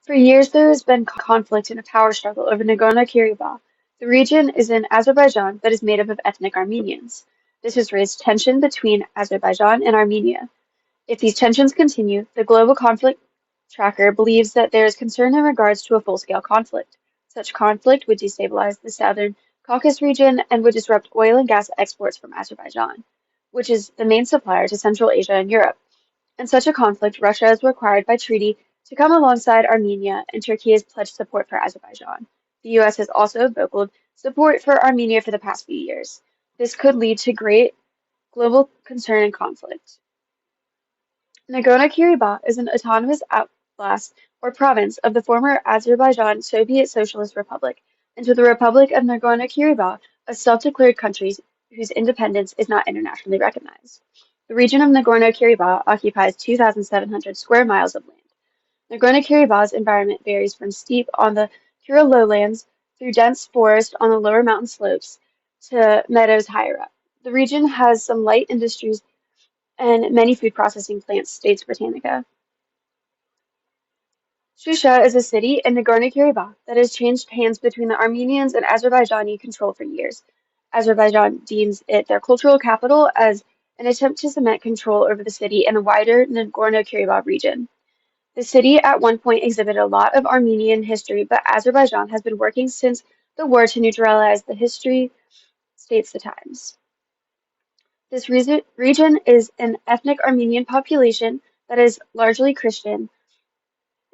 For years, there has been conflict and a power struggle over Nagorno-Karabakh. The region is in Azerbaijan but is made up of ethnic Armenians. This has raised tension between Azerbaijan and Armenia. If these tensions continue, the Global Conflict Tracker believes that there is concern in regards to a full-scale conflict. Such conflict would destabilize the southern Caucasus region and would disrupt oil and gas exports from Azerbaijan, which is the main supplier to Central Asia and Europe. In such a conflict, Russia is required by treaty to come alongside Armenia, and Turkey has pledged support for Azerbaijan. The U.S. has also vocal support for Armenia for the past few years. This could lead to great global concern and conflict. Nagorno-Karabakh is an autonomous oblast or province of the former Azerbaijan Soviet Socialist Republic and to the Republic of Nagorno-Karabakh, a self-declared country whose independence is not internationally recognized. The region of Nagorno-Karabakh occupies 2,700 square miles of land. Nagorno-Karabakh's environment varies from steep on the Ural lowlands through dense forest on the lower mountain slopes to meadows higher up. The region has some light industries and many food processing plants, states Britannica. Shusha is a city in Nagorno-Karabakh that has changed hands between the Armenians and Azerbaijani control for years. Azerbaijan deems it their cultural capital as an attempt to cement control over the city and the wider Nagorno-Karabakh region. The city at one point exhibited a lot of Armenian history, but Azerbaijan has been working since the war to neutralize the history, states the Times. This region is an ethnic Armenian population that is largely Christian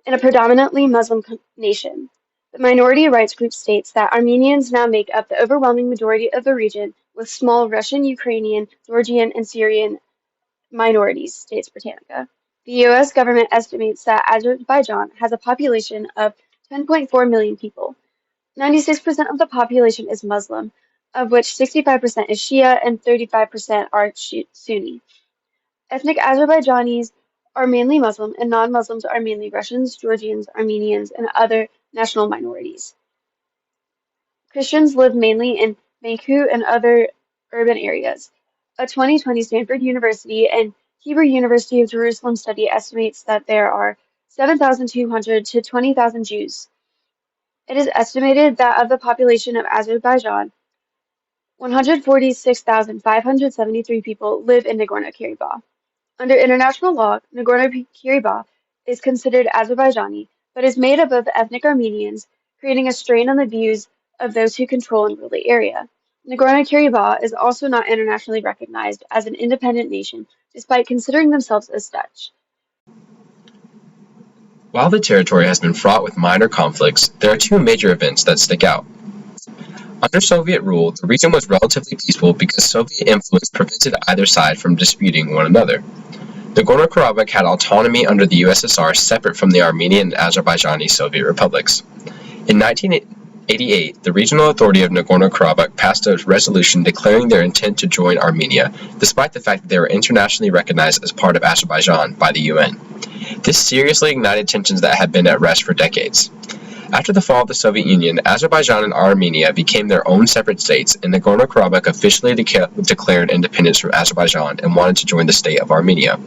in a predominantly Muslim nation. The minority rights group states that Armenians now make up the overwhelming majority of the region, with small Russian, Ukrainian, Georgian, and Syrian minorities, states Britannica. The U.S. government estimates that Azerbaijan has a population of 10.4 million people. 96% of the population is Muslim, of which 65% is Shia and 35% are Sunni. Ethnic Azerbaijanis are mainly Muslim, and non-Muslims are mainly Russians, Georgians, Armenians, and other national minorities. Christians live mainly in Baku and other urban areas. A 2020 Stanford University and Hebrew University of Jerusalem study estimates that there are 7,200 to 20,000 Jews. It is estimated that of the population of Azerbaijan, 146,573 people live in Nagorno-Karabakh. Under international law, Nagorno-Karabakh is considered Azerbaijani, but is made up of ethnic Armenians, creating a strain on the views of those who control and rule the area. Nagorno-Karabakh is also not internationally recognized as an independent nation, despite considering themselves as such. While the territory has been fraught with minor conflicts, there are two major events that stick out. Under Soviet rule, the region was relatively peaceful because Soviet influence prevented either side from disputing one another. Nagorno-Karabakh had autonomy under the USSR separate from the Armenian and Azerbaijani Soviet republics. In 1988, the Regional Authority of Nagorno-Karabakh passed a resolution declaring their intent to join Armenia, despite the fact that they were internationally recognized as part of Azerbaijan by the UN. This seriously ignited tensions that had been at rest for decades. After the fall of the Soviet Union, Azerbaijan and Armenia became their own separate states, and Nagorno-Karabakh officially declared independence from Azerbaijan and wanted to join the state of Armenia.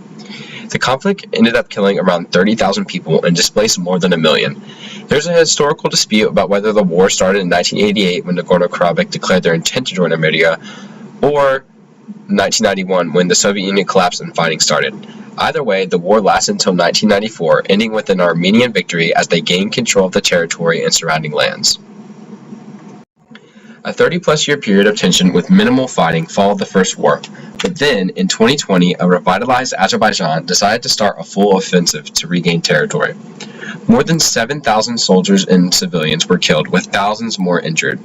The conflict ended up killing around 30,000 people and displaced more than 1 million. There's a historical dispute about whether the war started in 1988 when Nagorno-Karabakh declared their intent to join Armenia, or 1991 when the Soviet Union collapsed and fighting started. Either way, the war lasted until 1994, ending with an Armenian victory as they gained control of the territory and surrounding lands. A 30-plus year period of tension with minimal fighting followed the First War, but then, in 2020, a revitalized Azerbaijan decided to start a full offensive to regain territory. More than 7,000 soldiers and civilians were killed, with thousands more injured,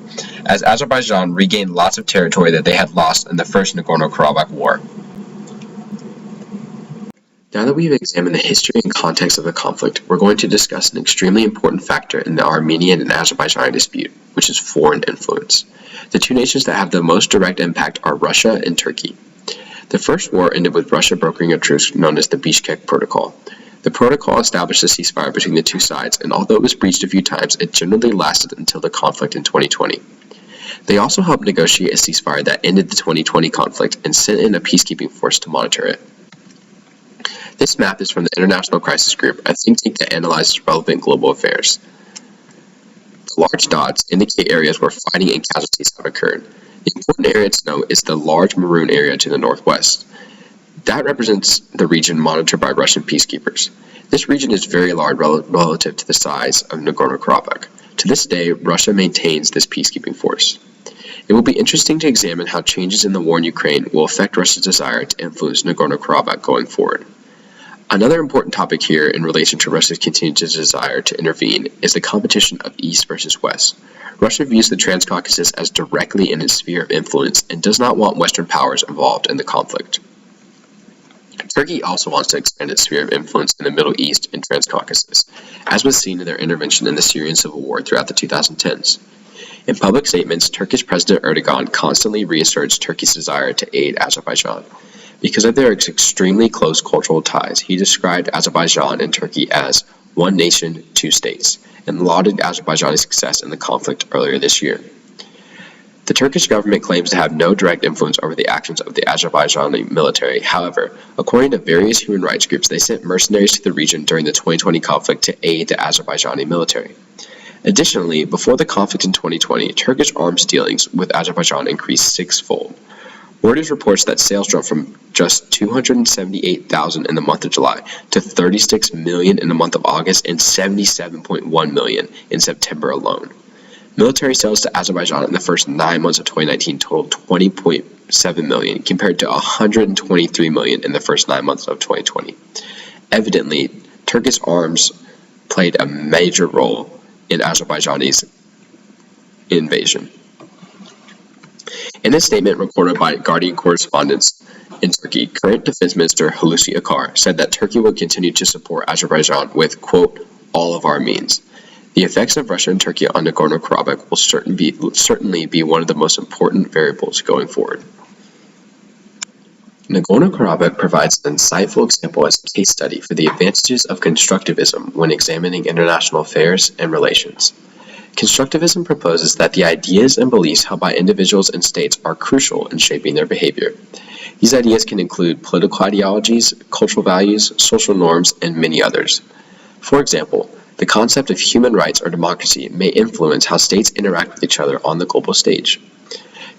as Azerbaijan regained lots of territory that they had lost in the First Nagorno-Karabakh War. Now that we've examined the history and context of the conflict, we're going to discuss an extremely important factor in the Armenian and Azerbaijani dispute, which is foreign influence. The two nations that have the most direct impact are Russia and Turkey. The First War ended with Russia brokering a truce known as the Bishkek Protocol. The protocol established a ceasefire between the two sides, and although it was breached a few times, it generally lasted until the conflict in 2020. They also helped negotiate a ceasefire that ended the 2020 conflict and sent in a peacekeeping force to monitor it. This map is from the International Crisis Group, a think tank that analyzes relevant global affairs. The large dots indicate areas where fighting and casualties have occurred. The important area to note is the large maroon area to the northwest. That represents the region monitored by Russian peacekeepers. This region is very large relative to the size of Nagorno-Karabakh. To this day, Russia maintains this peacekeeping force. It will be interesting to examine how changes in the war in Ukraine will affect Russia's desire to influence Nagorno-Karabakh going forward. Another important topic here in relation to Russia's continued desire to intervene is the competition of East versus West. Russia views the Transcaucasus as directly in its sphere of influence and does not want Western powers involved in the conflict. Turkey also wants to expand its sphere of influence in the Middle East and Transcaucasus, as was seen in their intervention in the Syrian civil war throughout the 2010s. In public statements, Turkish President Erdogan constantly reasserts Turkey's desire to aid Azerbaijan. Because of their extremely close cultural ties, he described Azerbaijan and Turkey as one nation, two states, and lauded Azerbaijani success in the conflict earlier this year. The Turkish government claims to have no direct influence over the actions of the Azerbaijani military. However, according to various human rights groups, they sent mercenaries to the region during the 2020 conflict to aid the Azerbaijani military. Additionally, before the conflict in 2020, Turkish arms dealings with Azerbaijan increased sixfold. Reuters reports that sales jumped from just 278,000 in the month of July to 36 million in the month of August and 77.1 million in September alone. Military sales to Azerbaijan in the first 9 months of 2019 totaled 20.7 million, compared to 123 million in the first 9 months of 2020. Evidently, Turkish arms played a major role in Azerbaijani's invasion. In a statement recorded by Guardian correspondents in Turkey, current Defense Minister Hulusi Akar said that Turkey will continue to support Azerbaijan with, quote, all of our means. The effects of Russia and Turkey on Nagorno-Karabakh will certainly be one of the most important variables going forward. Nagorno-Karabakh provides an insightful example as a case study for the advantages of constructivism when examining international affairs and relations. Constructivism proposes that the ideas and beliefs held by individuals and states are crucial in shaping their behavior. These ideas can include political ideologies, cultural values, social norms, and many others. For example, the concept of human rights or democracy may influence how states interact with each other on the global stage.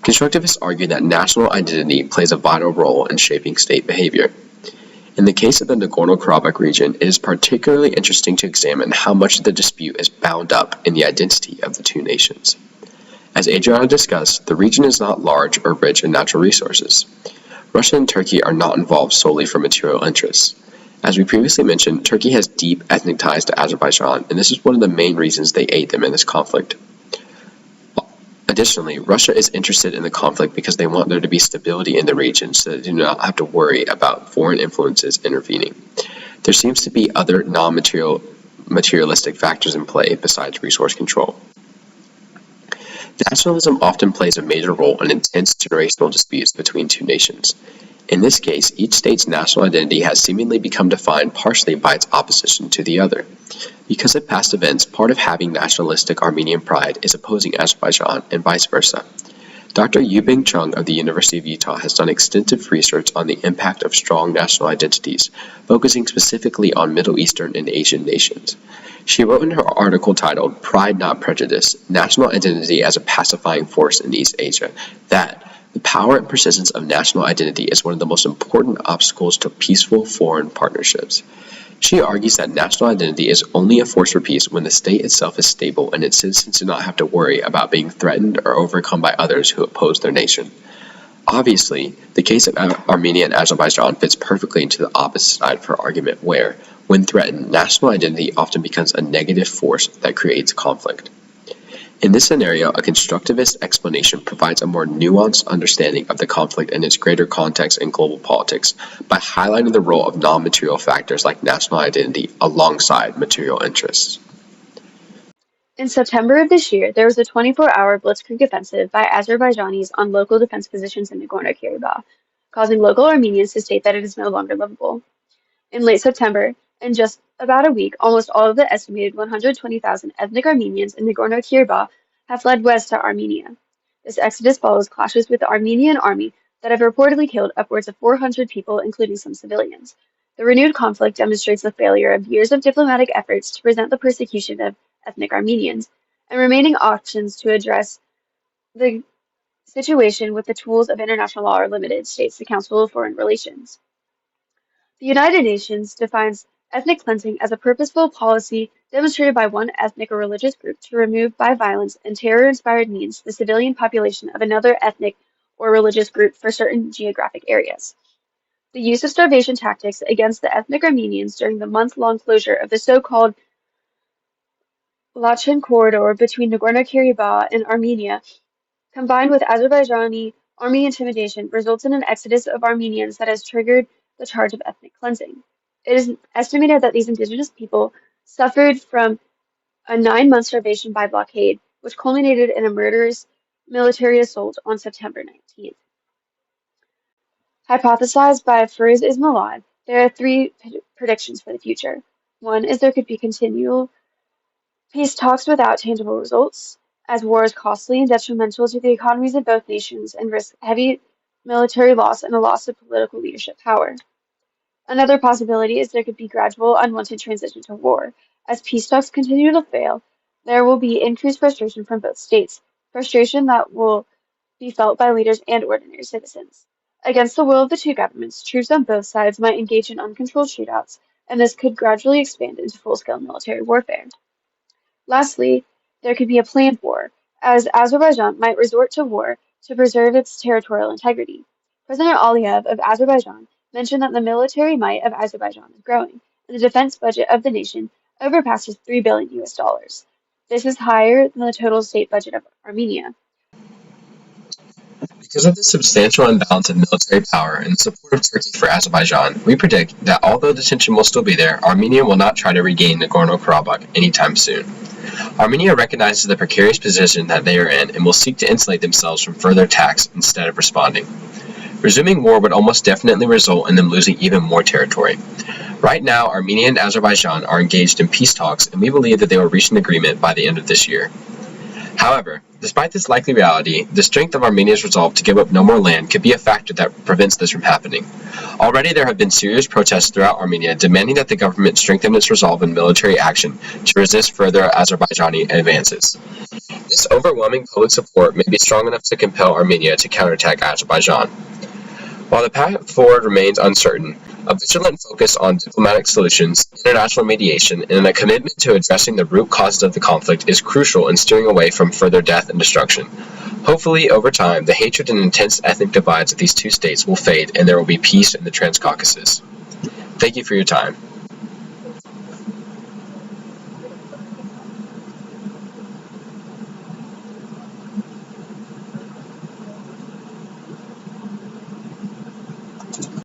Constructivists argue that national identity plays a vital role in shaping state behavior. In the case of the Nagorno-Karabakh region, it is particularly interesting to examine how much of the dispute is bound up in the identity of the two nations. As Adriana discussed, the region is not large or rich in natural resources. Russia and Turkey are not involved solely for material interests. As we previously mentioned, Turkey has deep ethnic ties to Azerbaijan, and this is one of the main reasons they aid them in this conflict. Additionally, Russia is interested in the conflict because they want there to be stability in the region so they do not have to worry about foreign influences intervening. There seems to be other non-materialistic factors in play besides resource control. Nationalism often plays a major role in intense generational disputes between two nations. In this case, each state's national identity has seemingly become defined partially by its opposition to the other. Because of past events, part of having nationalistic Armenian pride is opposing Azerbaijan and vice versa. Dr. Yubing Chung of the University of Utah has done extensive research on the impact of strong national identities, focusing specifically on Middle Eastern and Asian nations. She wrote in her article titled "Pride Not Prejudice: National Identity as a Pacifying Force in East Asia" that the power and persistence of national identity is one of the most important obstacles to peaceful foreign partnerships. She argues that national identity is only a force for peace when the state itself is stable and its citizens do not have to worry about being threatened or overcome by others who oppose their nation. Obviously, the case of Armenia and Azerbaijan fits perfectly into the opposite side of her argument where, when threatened, national identity often becomes a negative force that creates conflict. In this scenario, a constructivist explanation provides a more nuanced understanding of the conflict and its greater context in global politics by highlighting the role of non-material factors like national identity alongside material interests. In September of this year, there was a 24-hour blitzkrieg offensive by Azerbaijanis on local defense positions in Nagorno-Karabakh, causing local Armenians to state that it is no longer livable. In late September, in just about a week, almost all of the estimated 120,000 ethnic Armenians in Nagorno-Karabakh have fled west to Armenia. This exodus follows clashes with the Armenian army that have reportedly killed upwards of 400 people, including some civilians. The renewed conflict demonstrates the failure of years of diplomatic efforts to prevent the persecution of ethnic Armenians, and remaining options to address the situation with the tools of international law are limited, states the Council of Foreign Relations. The United Nations defines ethnic cleansing as a purposeful policy demonstrated by one ethnic or religious group to remove by violence and terror-inspired means the civilian population of another ethnic or religious group for certain geographic areas. The use of starvation tactics against the ethnic Armenians during the month-long closure of the so-called Lachen corridor between Nagorno-Karabakh and Armenia, combined with Azerbaijani army intimidation, results in an exodus of Armenians that has triggered the charge of ethnic cleansing. It is estimated that these indigenous people suffered from a 9-month starvation by blockade, which culminated in a murderous military assault on September 19th. Hypothesized by Firuz Ismailov, there are three predictions for the future. One is there could be continual peace talks without tangible results, as war is costly and detrimental to the economies of both nations and risks heavy military loss and a loss of political leadership power. Another possibility is there could be gradual, unwanted transition to war. As peace talks continue to fail, there will be increased frustration from both states, frustration that will be felt by leaders and ordinary citizens. Against the will of the two governments, troops on both sides might engage in uncontrolled shootouts, and this could gradually expand into full-scale military warfare. Lastly, there could be a planned war, as Azerbaijan might resort to war to preserve its territorial integrity. President Aliyev of Azerbaijan mentioned that the military might of Azerbaijan is growing, and the defense budget of the nation overpasses $3 billion US. This is higher than the total state budget of Armenia. Because of the substantial imbalance of military power and the support of Turkey for Azerbaijan, we predict that although the tension will still be there, Armenia will not try to regain Nagorno-Karabakh anytime soon. Armenia recognizes the precarious position that they are in and will seek to insulate themselves from further attacks instead of responding. Resuming war would almost definitely result in them losing even more territory. Right now, Armenia and Azerbaijan are engaged in peace talks, and we believe that they will reach an agreement by the end of this year. However, despite this likely reality, the strength of Armenia's resolve to give up no more land could be a factor that prevents this from happening. Already there have been serious protests throughout Armenia demanding that the government strengthen its resolve in military action to resist further Azerbaijani advances. This overwhelming public support may be strong enough to compel Armenia to counterattack Azerbaijan. While the path forward remains uncertain, a vigilant focus on diplomatic solutions, international mediation, and a commitment to addressing the root causes of the conflict is crucial in steering away from further death and destruction. Hopefully, over time, the hatred and intense ethnic divides of these two states will fade and there will be peace in the Transcaucasus. Thank you for your time.